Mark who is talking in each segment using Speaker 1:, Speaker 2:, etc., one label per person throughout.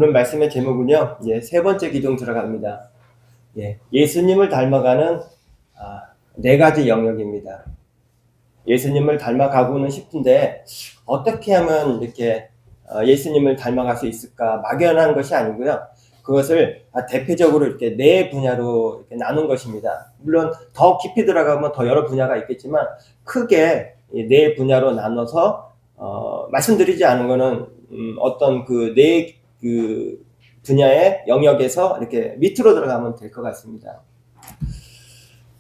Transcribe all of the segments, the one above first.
Speaker 1: 오늘 말씀의 제목은요, 세 번째 기둥 들어갑니다. 예수님을 닮아가는 네 가지 영역입니다. 예수님을 닮아가고는 싶은데 어떻게 하면 이렇게 예수님을 닮아갈 수 있을까? 막연한 것이 아니고요. 그것을 대표적으로 이렇게 네 분야로 이렇게 나눈 것입니다. 물론 더 깊이 들어가면 더 여러 분야가 있겠지만 크게 네 분야로 나눠서 말씀드리지 않은 거는 어떤 그 네 분야의 영역에서 이렇게 밑으로 들어가면 될 것 같습니다.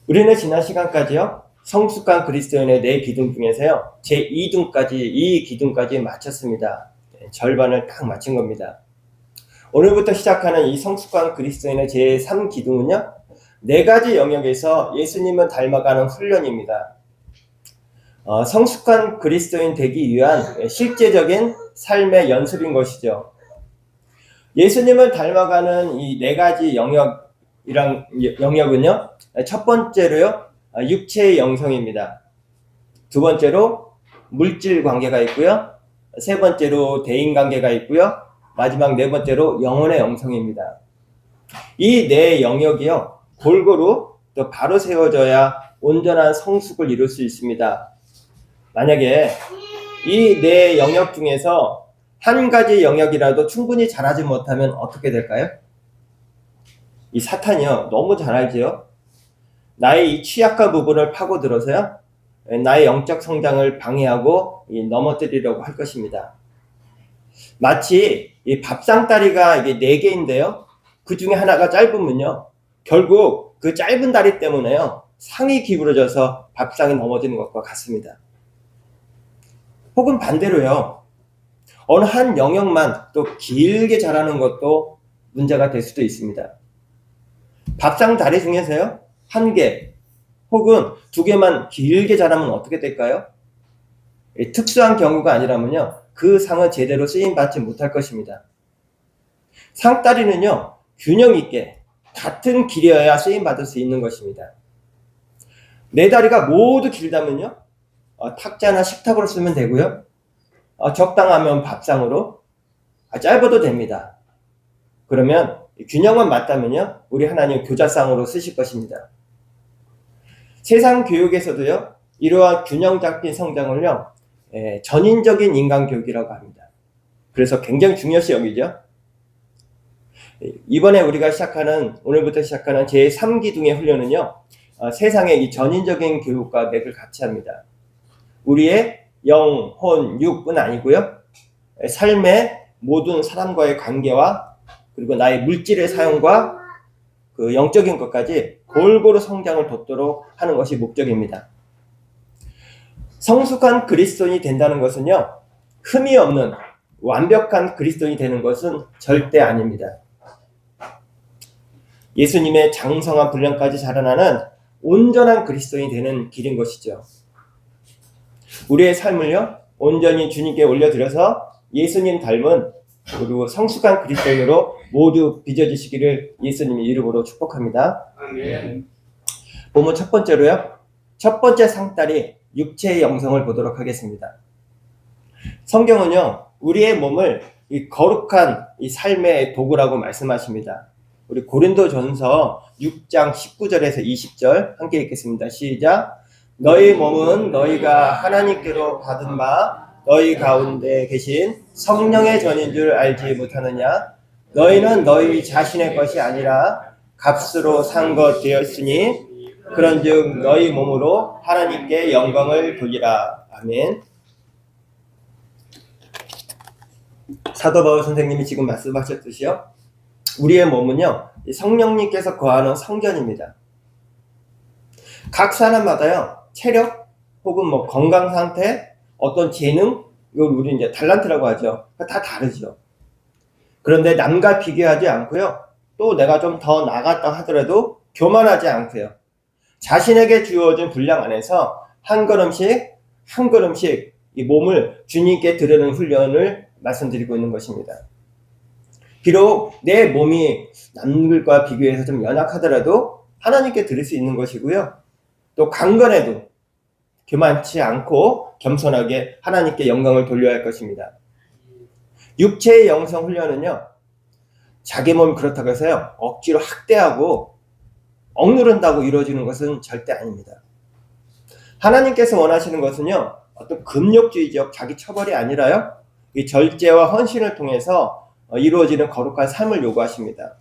Speaker 1: 우리는 지난 시간까지요, 성숙한 그리스도인의 네 기둥 중에서요, 이 기둥까지 마쳤습니다. 절반을 딱 마친 겁니다. 오늘부터 시작하는 이 성숙한 그리스도인의 제3 기둥은요, 네 가지 영역에서 예수님을 닮아가는 훈련입니다. 성숙한 그리스도인 되기 위한 실제적인 삶의 연습인 것이죠. 예수님을 닮아가는 이 네 가지 영역은요, 첫 번째로요, 육체의 영성입니다. 두 번째로 물질 관계가 있고요. 세 번째로 대인 관계가 있고요. 마지막 네 번째로 영혼의 영성입니다. 이 네 영역이요, 골고루 또 바로 세워져야 온전한 성숙을 이룰 수 있습니다. 만약에 이 네 영역 중에서 한 가지 영역이라도 충분히 잘하지 못하면 어떻게 될까요? 이 사탄이요, 너무 잘 알지요? 나의 이 취약한 부분을 파고들어서요, 나의 영적 성장을 방해하고 넘어뜨리려고 할 것입니다. 마치 이 밥상다리가 이게 4개인데요. 그 중에 하나가 짧으면요, 결국 그 짧은 다리 때문에요, 상이 기울어져서 밥상이 넘어지는 것과 같습니다. 혹은 반대로요, 어느 한 영역만 또 길게 자라는 것도 문제가 될 수도 있습니다. 밥상 다리 중에서요, 1개 혹은 2개만 길게 자라면 어떻게 될까요? 특수한 경우가 아니라면요, 그 상은 제대로 쓰임받지 못할 것입니다. 상다리는요, 균형 있게 같은 길이어야 쓰임받을 수 있는 것입니다. 네 다리가 모두 길다면요, 탁자나 식탁으로 쓰면 되고요. 적당하면 밥상으로, 짧아도 됩니다. 그러면 균형만 맞다면요, 우리 하나님 교자상으로 쓰실 것입니다. 세상 교육에서도요, 이러한 균형 잡힌 성장을요, 전인적인 인간교육이라고 합니다. 그래서 굉장히 중요시 여기죠. 이번에 우리가 오늘부터 시작하는 제3기둥의 훈련은요, 세상의 이 전인적인 교육과 맥을 같이 합니다. 우리의 영, 혼, 육은 아니고요, 삶의 모든 사람과의 관계와 그리고 나의 물질의 사용과 그 영적인 것까지 골고루 성장을 돋도록 하는 것이 목적입니다. 성숙한 그리스도인이 된다는 것은요, 흠이 없는 완벽한 그리스도인이 되는 것은 절대 아닙니다. 예수님의 장성한 분량까지 자라나는 온전한 그리스도인이 되는 길인 것이죠. 우리의 삶을요, 온전히 주님께 올려드려서 예수님 닮은 그리고 성숙한 그리스도인으로 모두 빚어지시기를 예수님의 이름으로 축복합니다. 아멘. 본문 첫 번째로요, 첫 번째 상다리 육체의 영성을 보도록 하겠습니다. 성경은요, 우리의 몸을 이 거룩한 이 삶의 도구라고 말씀하십니다. 우리 고린도전서 6장 19절에서 20절 함께 읽겠습니다. 시작. 너희 몸은 너희가 하나님께로 받은 바 너희 가운데 계신 성령의 전인 줄 알지 못하느냐? 너희는 너희 자신의 것이 아니라 값으로 산 것 되었으니 그런즉 너희 몸으로 하나님께 영광을 돌리라. 아멘. 사도 바울 선생님이 지금 말씀하셨듯이요, 우리의 몸은요, 성령님께서 거하는 성전입니다. 각 사람마다요, 체력 혹은 건강 상태, 어떤 재능, 이걸 우리 이제 달란트라고 하죠. 다 다르죠. 그런데 남과 비교하지 않고요, 또 내가 좀 더 나갔다 하더라도 교만하지 않고요, 자신에게 주어진 분량 안에서 한 걸음씩 이 몸을 주님께 드리는 훈련을 말씀드리고 있는 것입니다. 비록 내 몸이 남들과 비교해서 좀 연약하더라도 하나님께 드릴 수 있는 것이고요, 또 강건해도 교만치 않고 겸손하게 하나님께 영광을 돌려야 할 것입니다. 육체의 영성 훈련은요, 자기 몸이 그렇다고 해서요, 억지로 학대하고 억누른다고 이루어지는 것은 절대 아닙니다. 하나님께서 원하시는 것은요, 어떤 금욕주의적 자기 처벌이 아니라요, 이 절제와 헌신을 통해서 이루어지는 거룩한 삶을 요구하십니다.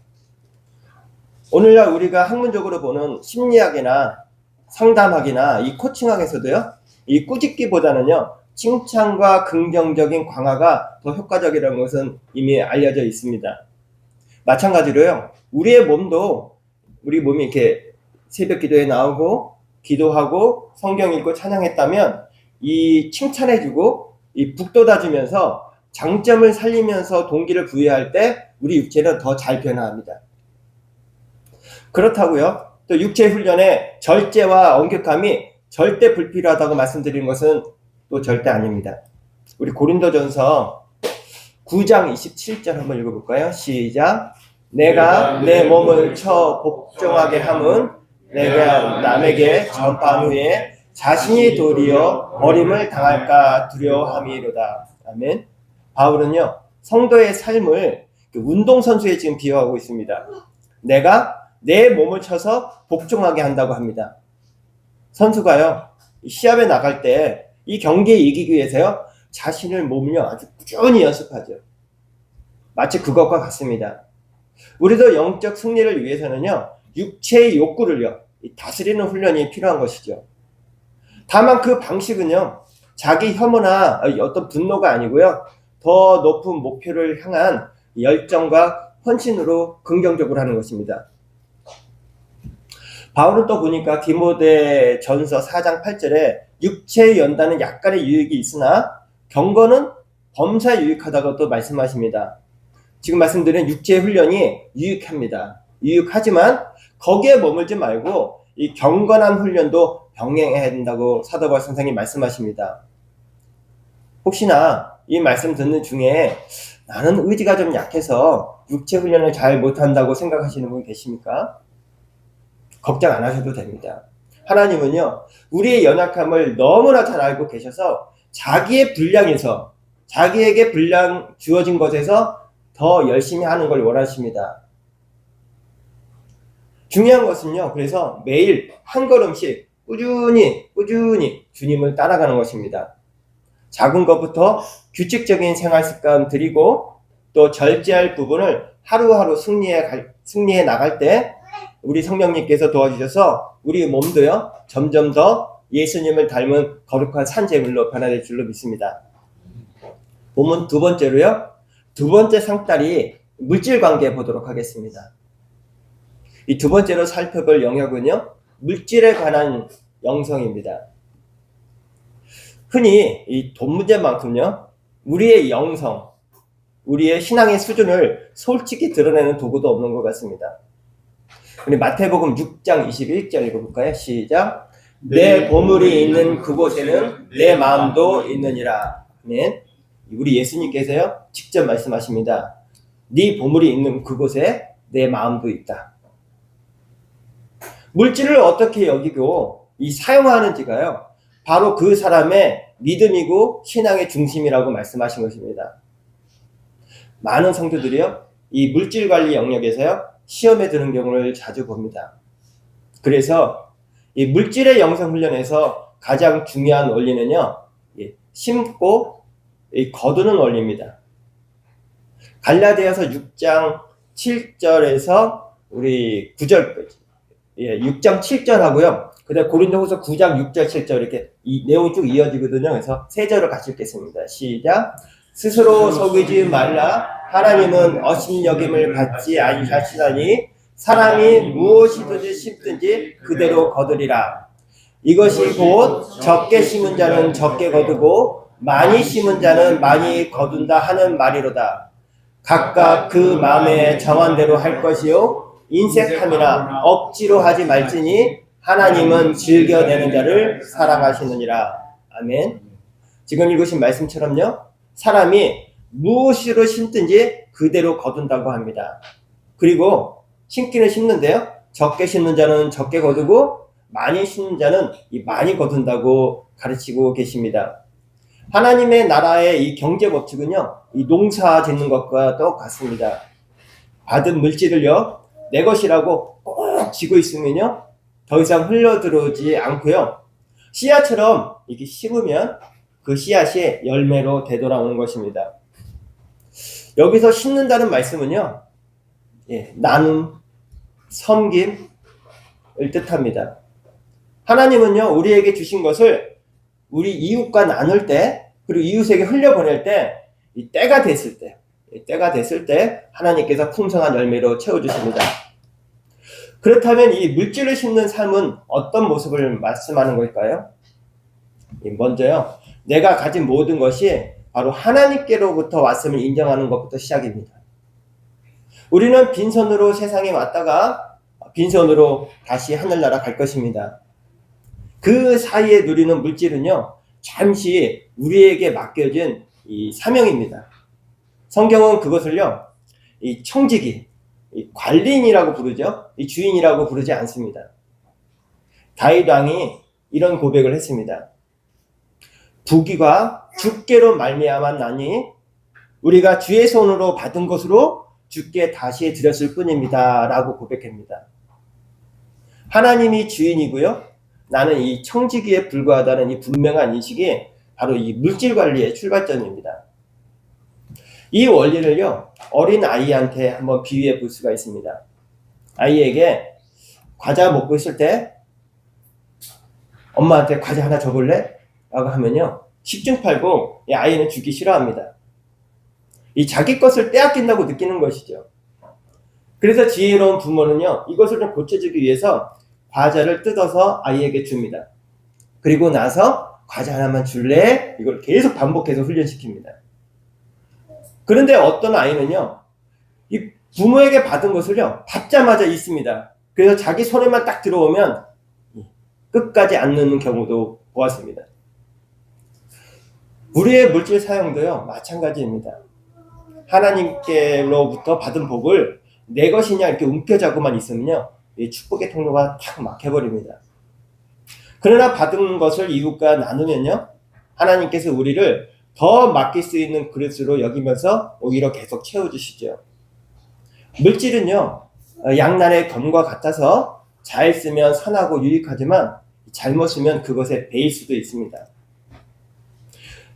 Speaker 1: 오늘날 우리가 학문적으로 보는 심리학이나 상담학이나 이 코칭학에서도요, 이 꾸짖기보다는요, 칭찬과 긍정적인 강화가 더 효과적이라는 것은 이미 알려져 있습니다. 마찬가지로요, 우리 몸이 이렇게 새벽 기도에 나오고 기도하고 성경 읽고 찬양했다면 이 칭찬해주고 이 북돋아주면서 장점을 살리면서 동기를 부여할 때 우리 육체는 더 잘 변화합니다. 그렇다고요, 또 육체 훈련에 절제와 엄격함이 절대 불필요하다고 말씀드리는 것은 또 절대 아닙니다. 우리 고린도전서 9장 27절 한번 읽어볼까요? 시작. 내가 내 몸을 쳐 복종하게 함은 내가 남에게 전파한 후에 자신이 도리어 버림을 당할까 두려워함이로다. 아멘. 바울은요, 성도의 삶을 운동선수에 지금 비유하고 있습니다. 내가 내 몸을 쳐서 복종하게 한다고 합니다. 선수가요, 시합에 나갈 때 이 경기에 이기기 위해서요, 자신을 몸을요 아주 꾸준히 연습하죠. 마치 그것과 같습니다. 우리도 영적 승리를 위해서는요, 육체의 욕구를요 다스리는 훈련이 필요한 것이죠. 다만 그 방식은요, 자기 혐오나 어떤 분노가 아니고요, 더 높은 목표를 향한 열정과 헌신으로 긍정적으로 하는 것입니다. 바울은 또 보니까 디모데전서 4장 8절에 육체의 연단은 약간의 유익이 있으나 경건은 범사에 유익하다고 또 말씀하십니다. 지금 말씀드린 육체의 훈련이 유익합니다. 유익하지만 거기에 머물지 말고 이 경건한 훈련도 병행해야 된다고 사도 바울 선생님이 말씀하십니다. 혹시나 이 말씀 듣는 중에 나는 의지가 좀 약해서 육체 훈련을 잘 못한다고 생각하시는 분 계십니까? 걱정 안 하셔도 됩니다. 하나님은요, 우리의 연약함을 너무나 잘 알고 계셔서 자기의 분량에서, 자기에게 분량 주어진 것에서 더 열심히 하는 걸 원하십니다. 중요한 것은요, 그래서 매일 한 걸음씩 꾸준히 주님을 따라가는 것입니다. 작은 것부터 규칙적인 생활 습관 들이고 또 절제할 부분을 하루하루 승리해 나갈 때 우리 성령님께서 도와주셔서 우리 몸도요, 점점 더 예수님을 닮은 거룩한 산제물로 변화될 줄로 믿습니다. 본문 두 번째로요, 두 번째 상다리 물질 관계 보도록 하겠습니다. 이 두 번째로 살펴볼 영역은요, 물질에 관한 영성입니다. 흔히 이 돈 문제만큼요, 우리의 영성, 우리의 신앙의 수준을 솔직히 드러내는 도구도 없는 것 같습니다. 우리 마태복음 6장 21절 읽어볼까요? 시작. 내 보물이 있는 그곳에는 내 마음도 있느니라. 아멘. 우리 예수님께서요, 직접 말씀하십니다. 네 보물이 있는 그곳에 내 마음도 있다. 물질을 어떻게 여기고 이 사용하는지가요, 바로 그 사람의 믿음이고 신앙의 중심이라고 말씀하신 것입니다. 많은 성도들이요, 이 물질 관리 영역에서요, 시험에 드는 경우를 자주 봅니다. 그래서 이 물질의 영성 훈련에서 가장 중요한 원리는요, 심고 거두는 원리입니다. 갈라디아서 6장 7절에서 우리 9절까지, 6장 7절 하고요, 그다음 고린도후서 9장 6절 7절 이렇게 이 내용이 쭉 이어지거든요. 그래서 세 절을 같이 읽겠습니다. 시작. 스스로 속이지 말라. 하나님은 어심여김을 받지 아니하시나니 사람이 무엇이든지 심든지 그대로 거두리라. 이것이 곧 적게 심은 자는 적게 거두고 많이 심은 자는 많이 거둔다 하는 말이로다. 각각 그 마음에 정한 대로 할 것이요 인색함이나 억지로 하지 말지니 하나님은 즐겨내는 자를 사랑하시느니라. 아멘. 지금 읽으신 말씀처럼요, 사람이 무엇으로 심든지 그대로 거둔다고 합니다. 그리고 심기는 심는데요, 적게 심는 자는 적게 거두고 많이 심는 자는 많이 거둔다고 가르치고 계십니다. 하나님의 나라의 이 경제 법칙은요, 이 농사 짓는 것과 똑같습니다. 받은 물질을요, 내 것이라고 꼭 쥐고 있으면요, 더 이상 흘러 들어오지 않고요, 씨앗처럼 이렇게 심으면 그 씨앗이 열매로 되돌아오는 것입니다. 여기서 심는다는 말씀은요, 나눔, 섬김을 뜻합니다. 하나님은요, 우리에게 주신 것을 우리 이웃과 나눌 때, 그리고 이웃에게 흘려보낼 때, 이 때가 됐을 때 하나님께서 풍성한 열매로 채워주십니다. 그렇다면 이 물질을 심는 삶은 어떤 모습을 말씀하는 걸까요? 먼저요, 내가 가진 모든 것이 바로 하나님께로부터 왔음을 인정하는 것부터 시작입니다. 우리는 빈손으로 세상에 왔다가 빈손으로 다시 하늘나라 갈 것입니다. 그 사이에 누리는 물질은요, 잠시 우리에게 맡겨진 이 사명입니다. 성경은 그것을요, 이 청지기, 이 관리인이라고 부르죠. 이 주인이라고 부르지 않습니다. 다윗 왕이 이런 고백을 했습니다. 부귀가 주께로 말미암아 나니 우리가 주의 손으로 받은 것으로 주께 다시 드렸을 뿐입니다. 라고 고백합니다. 하나님이 주인이고요, 나는 이 청지기에 불과하다는 이 분명한 인식이 바로 이 물질 관리의 출발점입니다. 이 원리를요, 어린 아이한테 한번 비유해 볼 수가 있습니다. 아이에게 과자 먹고 있을 때 엄마한테 과자 하나 줘볼래? 라고 하면요, 10중 8구 이 아이는 주기 싫어합니다. 이 자기 것을 빼앗긴다고 느끼는 것이죠. 그래서 지혜로운 부모는요, 이것을 좀 고쳐주기 위해서 과자를 뜯어서 아이에게 줍니다. 그리고 나서 과자 하나만 줄래? 이걸 계속 반복해서 훈련시킵니다. 그런데 어떤 아이는요, 이 부모에게 받은 것을요, 받자마자 잊습니다. 그래서 자기 손에만 딱 들어오면 끝까지 안 넣는 경우도 보았습니다. 우리의 물질 사용도요, 마찬가지입니다. 하나님께로부터 받은 복을 내 것이냐 이렇게 움켜잡고만 있으면요, 이 축복의 통로가 탁 막혀버립니다. 그러나 받은 것을 이웃과 나누면요, 하나님께서 우리를 더 맡길 수 있는 그릇으로 여기면서 오히려 계속 채워주시죠. 물질은요, 양날의 검과 같아서 잘 쓰면 선하고 유익하지만 잘못 쓰면 그것에 베일 수도 있습니다.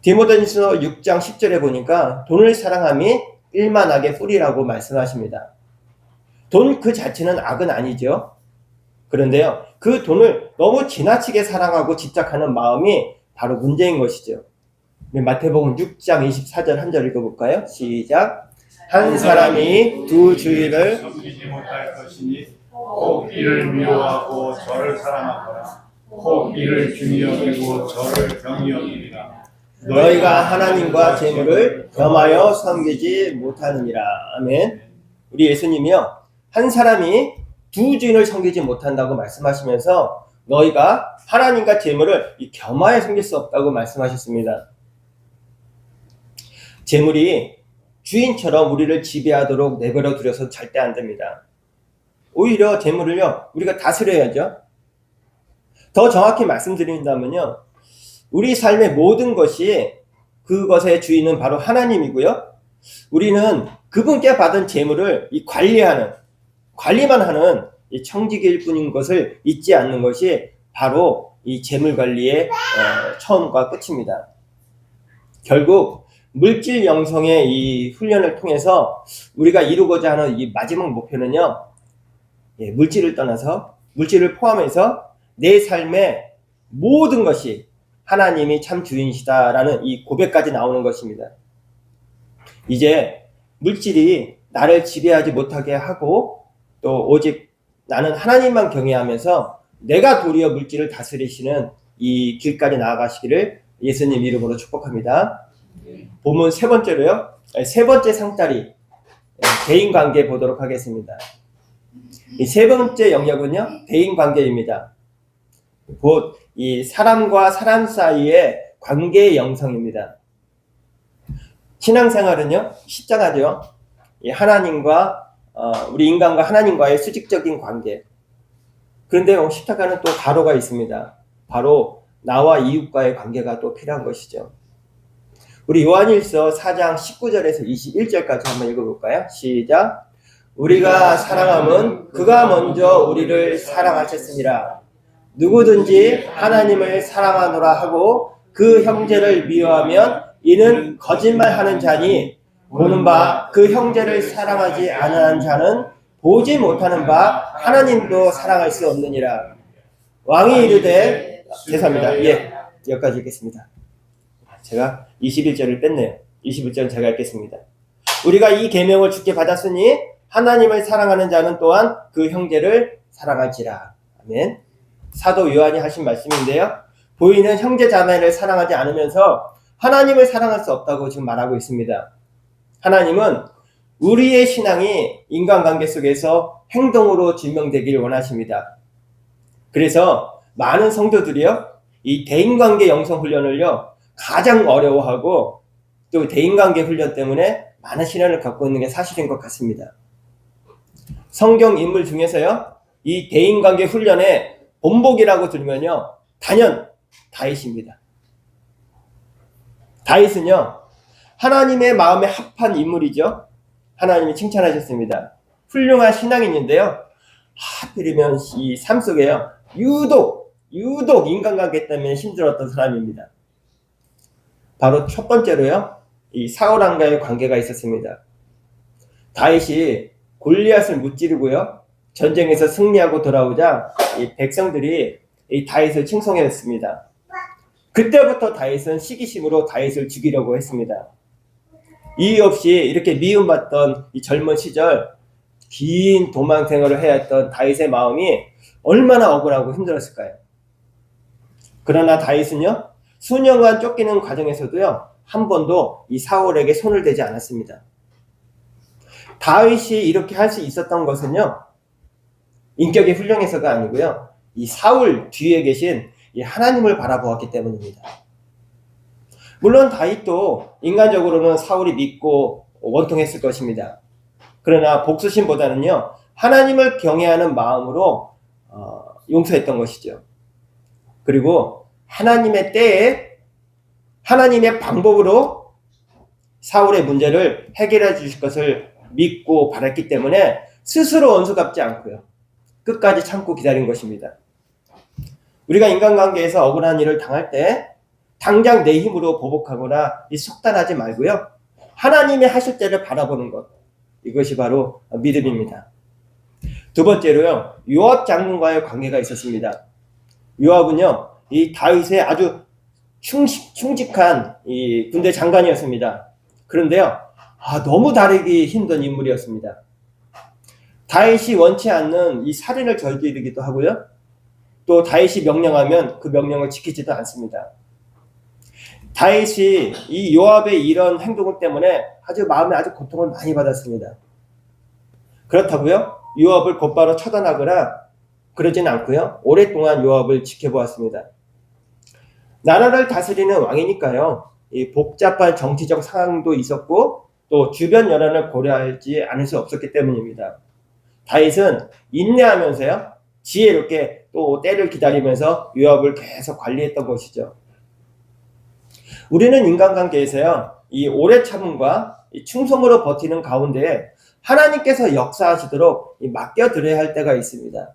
Speaker 1: 디모데전서 6장 10절에 보니까 돈을 사랑함이 일만하게 뿌리라고 말씀하십니다. 돈 그 자체는 악은 아니죠. 그런데요, 그 돈을 너무 지나치게 사랑하고 집착하는 마음이 바로 문제인 것이죠. 마태복음 6장 24절 한 절 읽어볼까요? 시작. 한 사람이 두 주인을
Speaker 2: 섬기지 못할 것이니 혹 이를 미워하고 저를 사랑하거나 혹 이를 중히 여기고 저를 경히 여기리라.
Speaker 1: 너희가 하나님과 재물을 겸하여 섬기지 못하느니라. 아멘. 우리 예수님이요, 한 사람이 두 주인을 섬기지 못한다고 말씀하시면서 너희가 하나님과 재물을 겸하여 섬길 수 없다고 말씀하셨습니다. 재물이 주인처럼 우리를 지배하도록 내버려 두려서 절대 안 됩니다. 오히려 재물을요, 우리가 다스려야죠. 더 정확히 말씀드린다면요, 우리 삶의 모든 것이 그것의 주인은 바로 하나님이고요, 우리는 그분께 받은 재물을 관리만 하는 이 청지기일 뿐인 것을 잊지 않는 것이 바로 이 재물 관리의 처음과 끝입니다. 결국 물질 영성의 이 훈련을 통해서 우리가 이루고자 하는 이 마지막 목표는요, 물질을 떠나서, 물질을 포함해서 내 삶의 모든 것이 하나님이 참 주인이시다라는 이 고백까지 나오는 것입니다. 이제 물질이 나를 지배하지 못하게 하고 또 오직 나는 하나님만 경외하면서 내가 도리어 물질을 다스리시는 이 길까지 나아가시기를 예수님 이름으로 축복합니다. 본문 세 번째로요, 세 번째 상다리, 대인관계 보도록 하겠습니다. 이 세 번째 영역은요, 대인관계입니다. 곧 이 사람과 사람 사이의 관계의 영성입니다. 신앙생활은요, 십자가죠. 이 하나님과 우리 인간과 하나님과의 수직적인 관계. 그런데 십자가는 또 가로가 있습니다. 바로 나와 이웃과의 관계가 또 필요한 것이죠. 우리 요한일서 4장 19절에서 21절까지 한번 읽어볼까요? 시작. 우리가 사랑함은 그가 먼저 우리를 사랑하셨습니다. 누구든지 하나님을 사랑하노라 하고 그 형제를 미워하면 이는 거짓말하는 자니 보는 바 그 형제를 사랑하지 않은 자는 보지 못하는 바 하나님도 사랑할 수 없느니라. 왕이 이르되 죄송합니다. 여기까지 읽겠습니다. 제가 21절을 뺐네요. 21절은 제가 읽겠습니다. 우리가 이 계명을 주께 받았으니 하나님을 사랑하는 자는 또한 그 형제를 사랑할지라. 아멘. 사도 요한이 하신 말씀인데요. 보이는 형제 자매를 사랑하지 않으면서 하나님을 사랑할 수 없다고 지금 말하고 있습니다. 하나님은 우리의 신앙이 인간관계 속에서 행동으로 증명되길 원하십니다. 그래서 많은 성도들이요, 이 대인관계 영성훈련을요 가장 어려워하고 또 대인관계 훈련 때문에 많은 시련을 갖고 있는 게 사실인 것 같습니다. 성경 인물 중에서요, 이 대인관계 훈련의 본보기라고 들면요, 단연 다윗입니다. 다윗은요, 하나님의 마음에 합한 인물이죠. 하나님이 칭찬하셨습니다. 훌륭한 신앙인인데요, 하필이면 이 삶 속에요, 유독 인간관계 때문에 힘들었던 사람입니다. 바로 첫 번째로요, 이 사울왕과의 관계가 있었습니다. 다윗이 골리앗을 무찌르고요, 전쟁에서 승리하고 돌아오자 이 백성들이 이 다윗을 칭송했습니다. 그때부터 다윗은 시기심으로 다윗을 죽이려고 했습니다. 이유 없이 이렇게 미움받던 이 젊은 시절 긴 도망 생활을 해야 했던 다윗의 마음이 얼마나 억울하고 힘들었을까요? 그러나 다윗은요, 수년간 쫓기는 과정에서도요, 한 번도 이 사울에게 손을 대지 않았습니다. 다윗이 이렇게 할 수 있었던 것은요, 인격이 훌륭해서가 아니고요, 이 사울 뒤에 계신 이 하나님을 바라보았기 때문입니다. 물론 다윗도 인간적으로는 사울이 믿고 원통했을 것입니다. 그러나 복수심보다는요, 하나님을 경외하는 마음으로 용서했던 것이죠. 그리고 하나님의 때에 하나님의 방법으로 사울의 문제를 해결해 주실 것을 믿고 바랐기 때문에 스스로 원수 갚지 않고요, 끝까지 참고 기다린 것입니다. 우리가 인간관계에서 억울한 일을 당할 때 당장 내 힘으로 보복하거나 속단하지 말고요, 하나님이 하실 때를 바라보는 것, 이것이 바로 믿음입니다. 두 번째로요, 요압 장군과의 관계가 있었습니다. 요압은요, 이 다윗의 아주 충직한 이 군대 장관이었습니다. 그런데요, 너무 다루기 힘든 인물이었습니다. 다윗이 원치 않는 이 살인을 저지르기도 하고요, 또 다윗이 명령하면 그 명령을 지키지도 않습니다. 다윗이 이 요압의 이런 행동 때문에 마음에 아주 고통을 많이 받았습니다. 그렇다고요, 요압을 곧바로 처단하거나 그러진 않고요, 오랫동안 요압을 지켜보았습니다. 나라를 다스리는 왕이니까요, 이 복잡한 정치적 상황도 있었고 또 주변 여론을 고려하지 않을 수 없었기 때문입니다. 다윗은 인내하면서요, 지혜롭게 또 때를 기다리면서 요압을 계속 관리했던 것이죠. 우리는 인간관계에서요, 이 오래 참음과 이 충성으로 버티는 가운데 하나님께서 역사하시도록 맡겨드려야 할 때가 있습니다.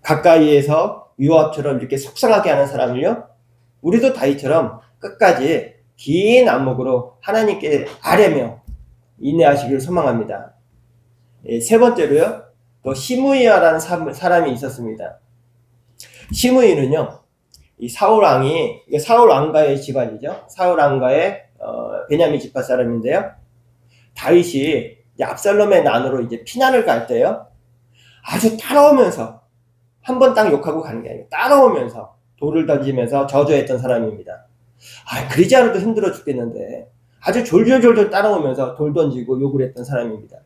Speaker 1: 가까이에서 요압처럼 이렇게 속상하게 하는 사람을요, 우리도 다윗처럼 끝까지 긴 안목으로 하나님께 아뢰며 인내하시기를 소망합니다. 세 번째로요, 또 시므이라는 사람이 있었습니다. 시므이는요, 이 사울 왕가의 집안이죠. 사울 왕가의 베냐민 지파 사람인데요, 다윗이 압살롬의 난으로 이제 피난을 갈 때요, 아주 따라오면서 한 번 딱 욕하고 가는 게 아니고 따라오면서 돌을 던지면서 저주했던 사람입니다. 그러지 않아도 힘들어 죽겠는데 아주 졸졸졸졸 따라오면서 돌 던지고 욕을 했던 사람입니다.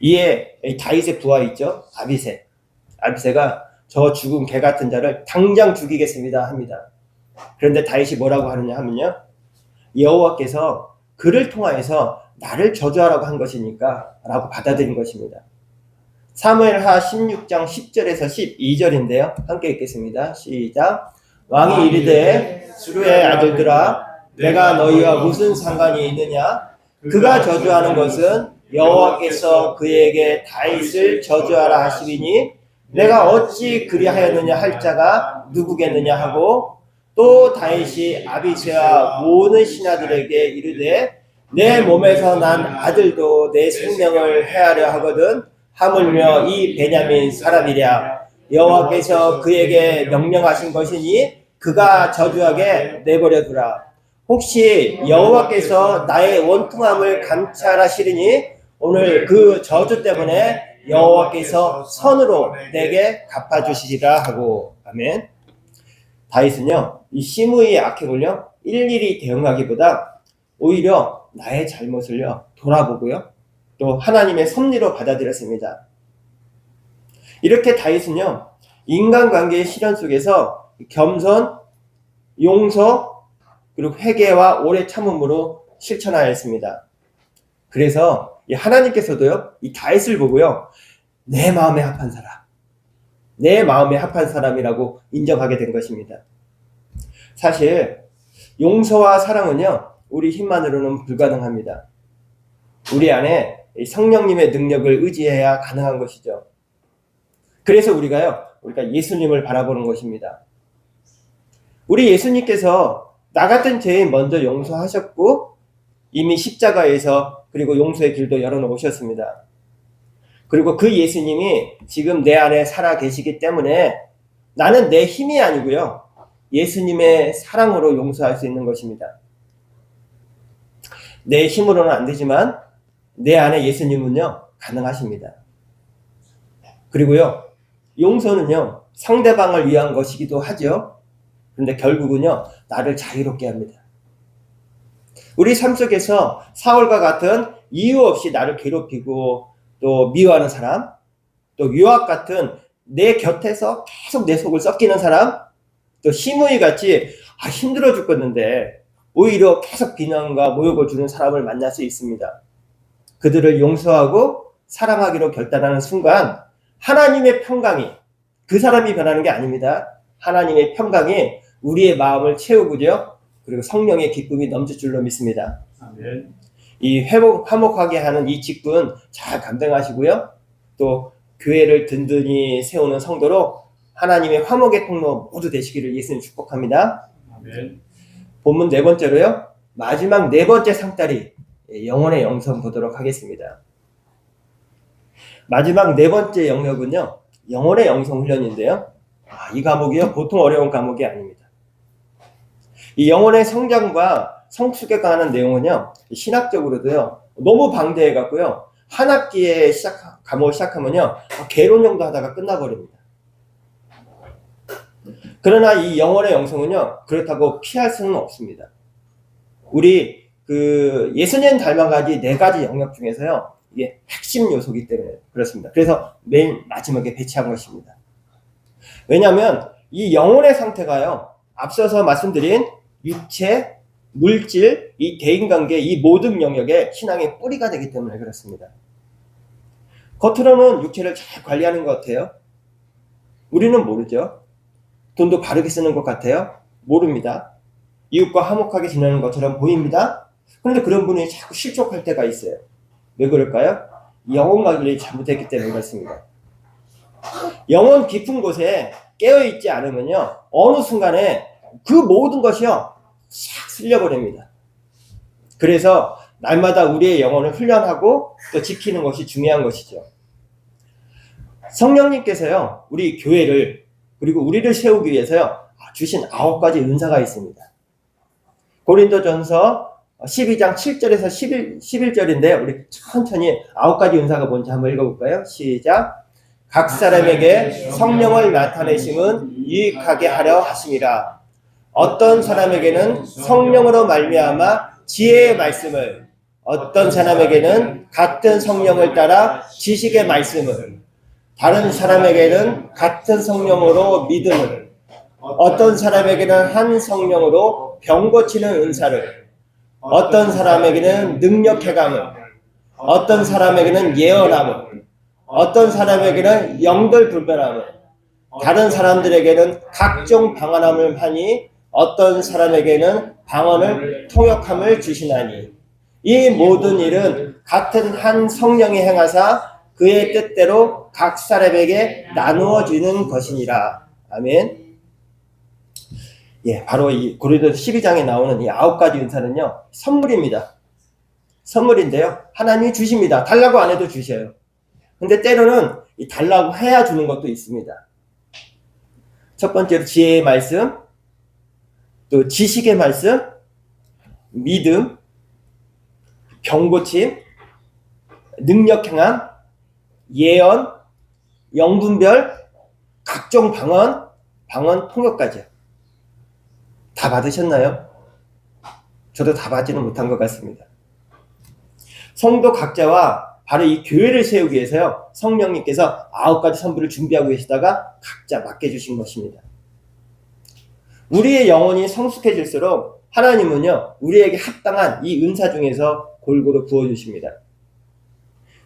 Speaker 1: 이에 다윗의 부하 있죠, 아비새가 저 죽은 개 같은 자를 당장 죽이겠습니다 합니다. 그런데 다윗이 뭐라고 하느냐 하면요, 여호와께서 그를 통하여서 나를 저주하라고 한 것이니까 라고 받아들인 것입니다. 사무엘하 16장 10절에서 12절인데요. 함께 읽겠습니다. 시작. 왕이 이르되 수르의 아들들아, 내가 너희와 무슨 상관이 있느냐? 그가 저주하는 것은 여호와께서 그에게 다윗을 저주하라 하시리니 내가 어찌 그리하였느냐 할 자가 누구겠느냐 하고 또 다윗이 아비새와 모든 신하들에게 이르되 내 몸에서 난 아들도 내 생명을 해하려 하거든 하물며 이 베냐민 사람이랴 여호와께서 그에게 명령하신 것이니 그가 저주하게 내버려 두라. 혹시 여호와께서 나의 원통함을 감찰하시리니 오늘 그 저주 때문에 여호와께서 선으로 내게 갚아주시리라 하고. 아멘. 다윗은요 이 시므이의 악행을요 일일이 대응하기보다 오히려 나의 잘못을요 돌아보고요 또 하나님의 섭리로 받아들였습니다. 이렇게 다윗은요 인간관계의 실현 속에서 겸손, 용서, 그리고 회개와 오래 참음으로 실천하였습니다. 그래서 하나님께서도요 이 다윗을 보고요 내 마음에 합한 사람, 내 마음에 합한 사람이라고 인정하게 된 것입니다. 사실 용서와 사랑은요 우리 힘만으로는 불가능합니다. 우리 안에 성령님의 능력을 의지해야 가능한 것이죠. 그래서 우리가 예수님을 바라보는 것입니다. 우리 예수님께서 나 같은 죄인 먼저 용서하셨고 이미 십자가에서 그리고 용서의 길도 열어놓으셨습니다. 그리고 그 예수님이 지금 내 안에 살아 계시기 때문에 나는 내 힘이 아니고요 예수님의 사랑으로 용서할 수 있는 것입니다. 내 힘으로는 안 되지만 내 안에 예수님은요 가능하십니다. 그리고요 용서는요 상대방을 위한 것이기도 하죠. 그런데 결국은요 나를 자유롭게 합니다. 우리 삶 속에서 사울과 같은 이유 없이 나를 괴롭히고 또 미워하는 사람, 또 유압 같은 내 곁에서 계속 내 속을 썩기는 사람, 또 시므이 같이 힘들어 죽겠는데 오히려 계속 비난과 모욕을 주는 사람을 만날 수 있습니다. 그들을 용서하고 사랑하기로 결단하는 순간 하나님의 평강이, 그 사람이 변하는 게 아닙니다. 하나님의 평강이 우리의 마음을 채우고요 그리고 성령의 기쁨이 넘칠 줄로 믿습니다.
Speaker 2: 아멘.
Speaker 1: 이 화목하게 하는 이 직분 잘 감당하시고요 또 교회를 든든히 세우는 성도로 하나님의 화목의 통로 모두 되시기를 예수님 축복합니다.
Speaker 2: 아멘.
Speaker 1: 본문 네 번째로요 마지막 네 번째 상다리 영혼의 영성 보도록 하겠습니다. 마지막 네 번째 영역은요 영혼의 영성 훈련인데요 이 과목이요 보통 어려운 과목이 아닙니다. 이 영혼의 성장과 성숙에 관한 내용은요 신학적으로도요 너무 방대해 갖고요 한 학기에 과목을 시작하면요 개론 정도 하다가 끝나버립니다. 그러나 이 영혼의 영성은요 그렇다고 피할 수는 없습니다. 우리 예수님 닮아가지 네 가지 영역 중에서요 이게 핵심 요소이기 때문에 그렇습니다. 그래서 맨 마지막에 배치한 것입니다. 왜냐하면 이 영혼의 상태가요 앞서서 말씀드린 육체, 물질, 이 대인관계, 이 모든 영역에 신앙의 뿌리가 되기 때문에 그렇습니다. 겉으로는 육체를 잘 관리하는 것 같아요. 우리는 모르죠. 돈도 바르게 쓰는 것 같아요. 모릅니다. 이웃과 화목하게 지내는 것처럼 보입니다. 그런데 그런 분이 자꾸 실족할 때가 있어요. 왜 그럴까요? 영혼 관리를 잘못했기 때문에 그렇습니다. 영혼 깊은 곳에 깨어있지 않으면요 어느 순간에 그 모든 것이요 싹 쓸려버립니다. 그래서 날마다 우리의 영혼을 훈련하고 또 지키는 것이 중요한 것이죠. 성령님께서요 우리 교회를 그리고 우리를 세우기 위해서요 주신 9가지 은사가 있습니다. 고린도전서 12장 7절에서 11절인데 우리 천천히 9가지 은사가 뭔지 한번 읽어볼까요? 시작. 각 사람에게 성령을 나타내심은 유익하게 하려 하심이라. 어떤 사람에게는 성령으로 말미암아 지혜의 말씀을, 어떤 사람에게는 같은 성령을 따라 지식의 말씀을, 다른 사람에게는 같은 성령으로 믿음을, 어떤 사람에게는 한 성령으로 병 고치는 은사를, 어떤 사람에게는 능력 해감을, 어떤 사람에게는 예언함을, 어떤 사람에게는 영들 분별함을, 다른 사람들에게는 각종 방언함을 하니 어떤 사람에게는 방언을 통역함을 주시나니 이 모든 일은 같은 한 성령이 행하사 그의 뜻대로 각 사람에게 나누어지는 것이니라. 아멘. 예, 바로 이 고린도서 12장에 나오는 이 9가지 은사는요, 선물입니다. 선물인데요, 하나님이 주십니다. 달라고 안 해도 주셔요. 근데 때로는 이 달라고 해야 주는 것도 있습니다. 첫 번째로 지혜의 말씀, 또 지식의 말씀, 믿음, 병고침, 능력 행함, 예언, 영분별, 각종 방언 통역까지요. 다 받으셨나요? 저도 다 받지는 못한 것 같습니다. 성도 각자와 바로 이 교회를 세우기 위해서요, 성령님께서 9가지 선물을 준비하고 계시다가 각자 맡겨주신 것입니다. 우리의 영혼이 성숙해질수록 하나님은요, 우리에게 합당한 이 은사 중에서 골고루 부어주십니다.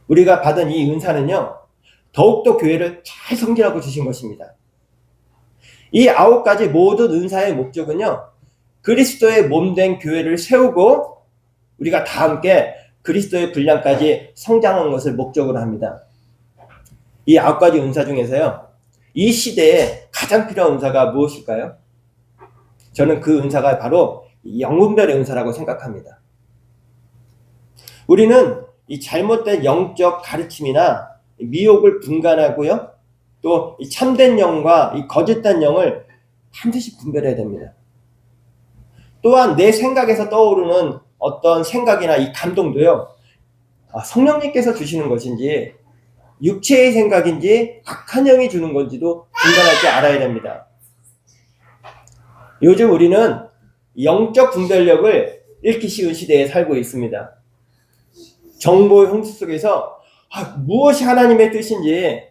Speaker 1: 우리가 받은 이 은사는요, 더욱더 교회를 잘 성질하고 주신 것입니다. 이 9가지 모든 은사의 목적은요, 그리스도의 몸된 교회를 세우고 우리가 다 함께 그리스도의 분량까지 성장하는 것을 목적으로 합니다. 이 9가지 은사 중에서요, 이 시대에 가장 필요한 은사가 무엇일까요? 저는 그 은사가 바로 영분별의 은사라고 생각합니다. 우리는 이 잘못된 영적 가르침이나 미혹을 분간하고요, 또 이 참된 영과 이 거짓된 영을 반드시 분별해야 됩니다. 또한 내 생각에서 떠오르는 어떤 생각이나 이 감동도요, 성령님께서 주시는 것인지 육체의 생각인지 악한 영이 주는 건지도 분간할 줄 알아야 됩니다. 요즘 우리는 영적 분별력을 잃기 쉬운 시대에 살고 있습니다. 정보의 홍수 속에서 무엇이 하나님의 뜻인지,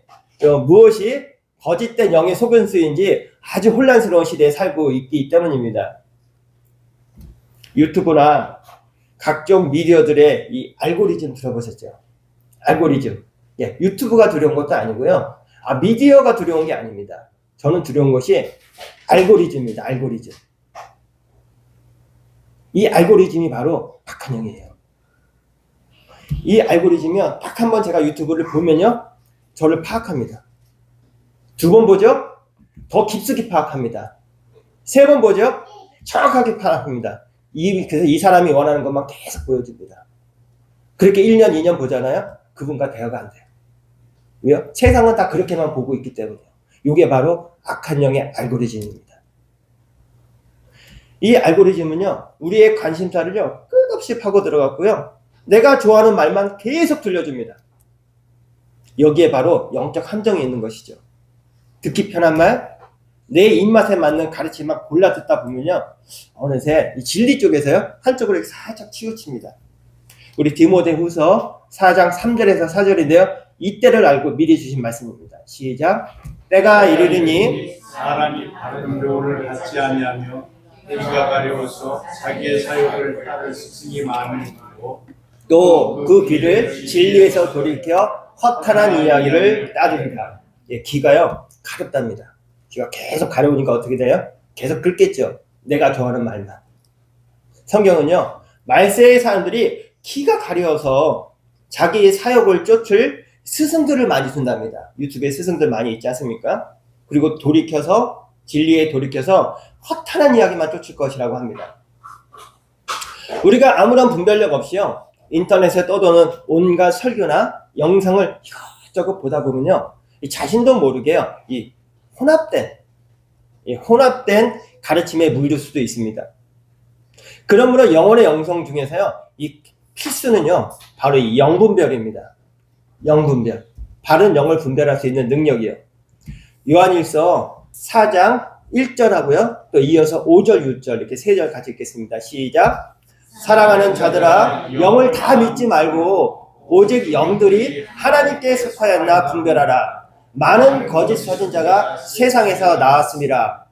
Speaker 1: 무엇이 거짓된 영의 속은수인지 아주 혼란스러운 시대에 살고 있기 때문입니다. 유튜브나 각종 미디어들의 이 알고리즘 들어보셨죠? 알고리즘. 예, 유튜브가 두려운 것도 아니고요. 미디어가 두려운 게 아닙니다. 저는 두려운 것이 알고리즘입니다. 알고리즘. 이 알고리즘이 바로 악한 영이에요. 이 알고리즘이요, 딱 한 번 제가 유튜브를 보면요, 저를 파악합니다. 2번 보죠? 더 깊숙이 파악합니다. 3번 보죠? 정확하게 파악합니다. 그래서 이 사람이 원하는 것만 계속 보여줍니다. 그렇게 1년, 2년 보잖아요? 그분과 대화가 안 돼요. 왜요? 세상은 다 그렇게만 보고 있기 때문이에요. 이게 바로 악한 영의 알고리즘입니다. 이 알고리즘은요, 우리의 관심사를요, 끝없이 파고 들어갔고요, 내가 좋아하는 말만 계속 들려줍니다. 여기에 바로 영적 함정이 있는 것이죠. 듣기 편한 말, 내 입맛에 맞는 가르침만 골라 듣다 보면요, 어느새 이 진리 쪽에서요, 한쪽으로 이렇게 살짝 치우칩니다. 우리 디모데후서 4장 3절에서 4절인데요, 이때를 알고 미리 주신 말씀입니다. 시작. 때가 이르리니
Speaker 2: 사람이 바른 묘를 갖지 아니하며 때가 가려워서 자기의 사욕을 따를 스승이 많으므로
Speaker 1: 또 그 귀를 진리에서 돌이켜 허탄한 이야기를 따릅니다. 예, 귀가요, 가렵답니다. 귀가 계속 가려우니까 어떻게 돼요? 계속 긁겠죠. 내가 좋아하는 말만. 성경은요, 말세의 사람들이 귀가 가려워서 자기의 사욕을 쫓을 스승들을 많이 둔답니다. 유튜브에 스승들 많이 있지 않습니까? 그리고 돌이켜서, 진리에 돌이켜서 허탄한 이야기만 쫓을 것이라고 합니다. 우리가 아무런 분별력 없이요, 인터넷에 떠도는 온갖 설교나 영상을 이것저것 보다 보면요, 자신도 모르게요, 이 혼합된 가르침에 물들 수도 있습니다. 그러므로 영혼의 영성 중에서요, 이 필수는요, 바로 이 영분별입니다. 영분별. 바른 영을 분별할 수 있는 능력이요. 요한일서 4장 1절하고요, 또 이어서 5절, 6절 이렇게 3절 같이 읽겠습니다. 시작. 사랑하는 자들아, 영을 다 믿지 말고 오직 영들이 하나님께 속하였나 분별하라. 많은 거짓 선지자가 세상에서 나왔습니다.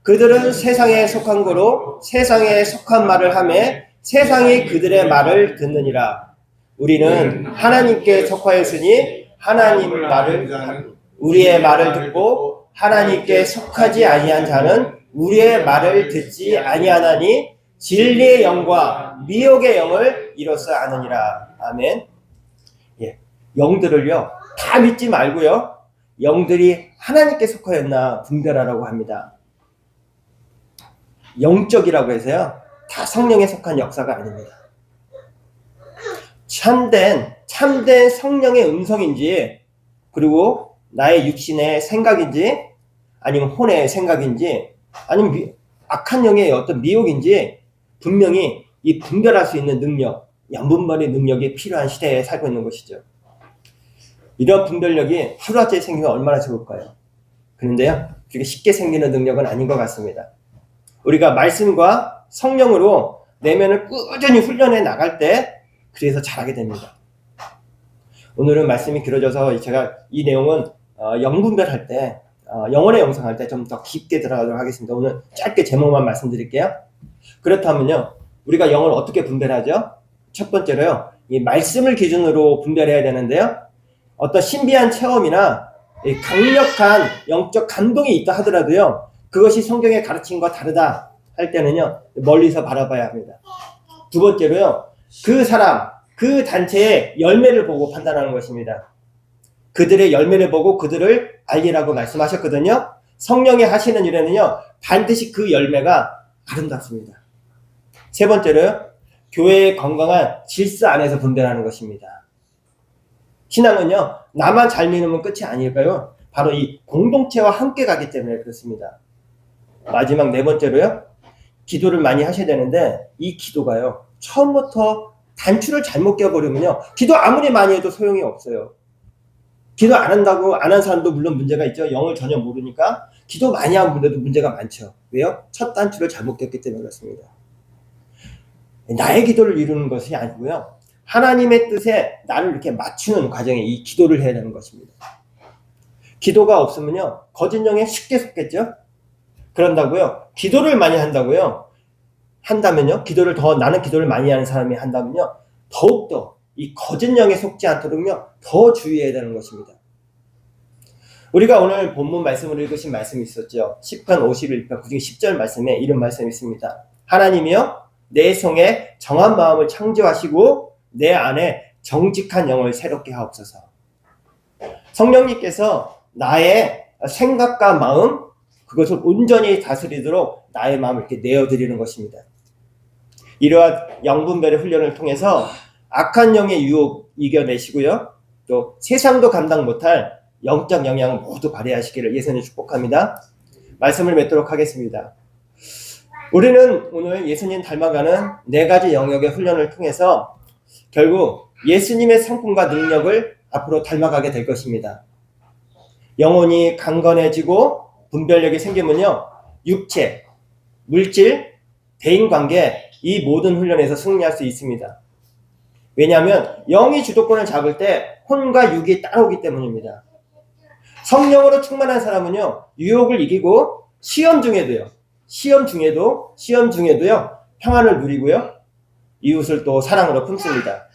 Speaker 1: 그들은 세상에 속한 거로 세상에 속한 말을 하며 세상이 그들의 말을 듣느니라. 우리는 하나님께 속하였으니 하나님 말을, 우리의 말을 듣고 하나님께 속하지 아니한 자는 우리의 말을 듣지 아니하나니 진리의 영과 미혹의 영을 이로써 아느니라. 아멘. 예, 영들을요 다 믿지 말고요 영들이 하나님께 속하였나 분별하라고 합니다. 영적이라고 해서요 다 성령에 속한 역사가 아닙니다. 참된 성령의 음성인지, 그리고 나의 육신의 생각인지, 아니면 혼의 생각인지, 아니면 악한 영의 어떤 미혹인지 분명히 이 분별할 수 있는 능력, 양분별의 능력이 필요한 시대에 살고 있는 것이죠. 이런 분별력이 하루아침에 생기면 얼마나 좋을까요? 그런데요, 그게 쉽게 생기는 능력은 아닌 것 같습니다. 우리가 말씀과 성령으로 내면을 꾸준히 훈련해 나갈 때 그래서 잘하게 됩니다. 오늘은 말씀이 길어져서 제가 이 내용은 영분별할 때, 영혼의 영성할 때 좀 더 깊게 들어가도록 하겠습니다. 오늘 짧게 제목만 말씀드릴게요. 그렇다면요, 우리가 영을 어떻게 분별하죠? 첫 번째로요, 이 말씀을 기준으로 분별해야 되는데요, 어떤 신비한 체험이나 강력한 영적 감동이 있다 하더라도요, 그것이 성경의 가르침과 다르다 할 때는요, 멀리서 바라봐야 합니다. 두 번째로요, 그 사람, 그 단체의 열매를 보고 판단하는 것입니다. 그들의 열매를 보고 그들을 알리라고 말씀하셨거든요. 성령이 하시는 일에는요, 반드시 그 열매가 아름답습니다. 세 번째로요, 교회의 건강한 질서 안에서 분별하는 것입니다. 신앙은요, 나만 잘 믿으면 끝이 아닐까요? 바로 이 공동체와 함께 가기 때문에 그렇습니다. 마지막 네 번째로요, 기도를 많이 하셔야 되는데 이 기도가요, 처음부터 단추를 잘못 껴버리면요, 기도 아무리 많이 해도 소용이 없어요. 기도 안 한다고 안 한 사람도 물론 문제가 있죠. 영을 전혀 모르니까. 기도 많이 한 분들도 문제가 많죠. 왜요? 첫 단추를 잘못 꼈기 때문에 그렇습니다. 나의 기도를 이루는 것이 아니고요, 하나님의 뜻에 나를 이렇게 맞추는 과정에 이 기도를 해야 되는 것입니다. 기도가 없으면요, 거짓 영에 쉽게 속겠죠. 그런다고요, 기도를 많이 한다면요, 나는 기도를 많이 하는 사람이 한다면요, 더욱더 이 거짓 영에 속지 않도록요, 더 주의해야 되는 것입니다. 우리가 오늘 본문 말씀을 읽으신 말씀이 있었죠. 10편 51편 그중에 10절 말씀에 이런 말씀이 있습니다. 하나님이여, 내 성에 정한 마음을 창조하시고 내 안에 정직한 영을 새롭게 하옵소서. 성령님께서 나의 생각과 마음, 그것을 온전히 다스리도록 나의 마음을 이렇게 내어드리는 것입니다. 이러한 영분별의 훈련을 통해서 악한 영의 유혹 이겨내시고요, 또 세상도 감당 못할 영적 영향을 모두 발휘하시기를 예수님 축복합니다. 말씀을 맺도록 하겠습니다. 우리는 오늘 예수님 닮아가는 네 가지 영역의 훈련을 통해서 결국 예수님의 성품과 능력을 앞으로 닮아가게 될 것입니다. 영혼이 강건해지고 분별력이 생기면요, 육체, 물질, 대인관계, 이 모든 훈련에서 승리할 수 있습니다. 왜냐하면 영이 주도권을 잡을 때 혼과 육이 따라오기 때문입니다. 성령으로 충만한 사람은요, 유혹을 이기고 시험 중에도요 평안을 누리고요, 이웃을 또 사랑으로 품습니다.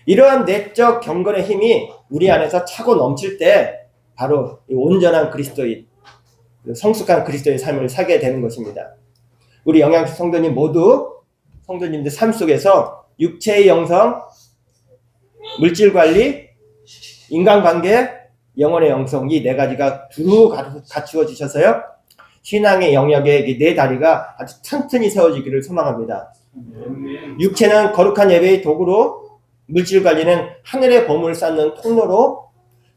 Speaker 1: 이러한 내적 경건의 힘이 우리 안에서 차고 넘칠 때 바로 온전한 그리스도인, 성숙한 그리스도의 삶을 살게 되는 것입니다. 우리 영양식 성도님 모두 성도님들 삶 속에서 육체의 영성, 물질 관리, 인간관계, 영혼의 영성, 이 네 가지가 두루 갖추어 주셔서요, 신앙의 영역의 이 네 다리가 아주 튼튼히 세워지기를 소망합니다. 육체는 거룩한 예배의 도구로, 물질 관리는 하늘의 보물을 쌓는 통로로,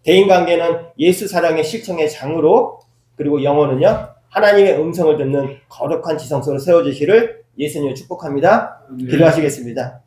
Speaker 1: 대인관계는 예수 사랑의 실천의 장으로, 그리고 영혼은요, 하나님의 음성을 듣는 거룩한 지성소로 세워주시를 예수님을 축복합니다. 기도하시겠습니다.